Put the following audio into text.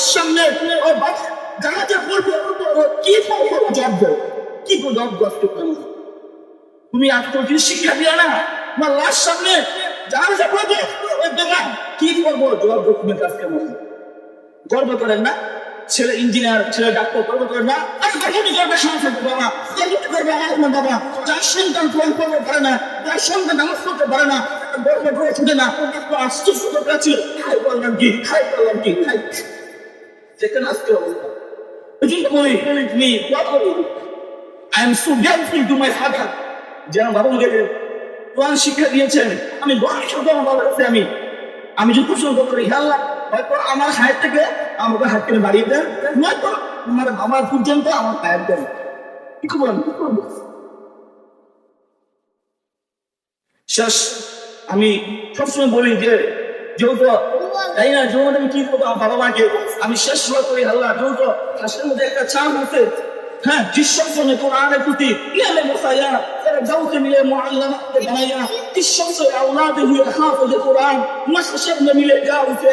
সামনে ও জানাতে বলবো কি জব্দ কি জব্দ তুমি আজ তো শিক্ষা দিও না আমার লাশ সামনে জানাতে বলবো কি করবো জবাব তোমার কাছে কেমন গর্ব করেন না ছেলে ইঞ্জিনিয়ার ছেলে ডাক্তার গর্ব করেন না গর্বের সংসার বাবা করবে আমার বাবা যার সন্তান ফোন করতে পারে না যার সন্তান নামাজ পড়তে পারে না গর্ব করে ছুটে না আশ্চর্য দরকার ছিল খাই বললাম কি খাই বললাম কি খাই যেখানে আসতে হবে I am so grateful to my father যে আমার বাবা আমাকে কোরআন শিক্ষা দিয়েছেন আমি আমার বাবার কাছে আমি যদি প্রশ্ন করি আল্লাহ হয়তো আমার হাত থেকে আমাকে হাত থেকে বাড়িয়ে দেন নয়তো আমার পর্যন্ত আমার পায়ের দেন কি বলেন শেষ আমি সবসময় বলি যে যেহেতু তাই না যেমন আমি কি করবো আমার বাবা মাকে আমি শেষ করি আল্লাহ যেহেতু হাসের মধ্যে একটা চাম আছে হ্যাঁ বিশ্বাসনে কোরআনের প্রতি ইলে মুসায়া যাওতে মিলে মুআল্লামা বানায়া বিশ্বাসে আওলাদে হুয়া হাফিজ কোরআন মাসশাবনা মিলে যাওতে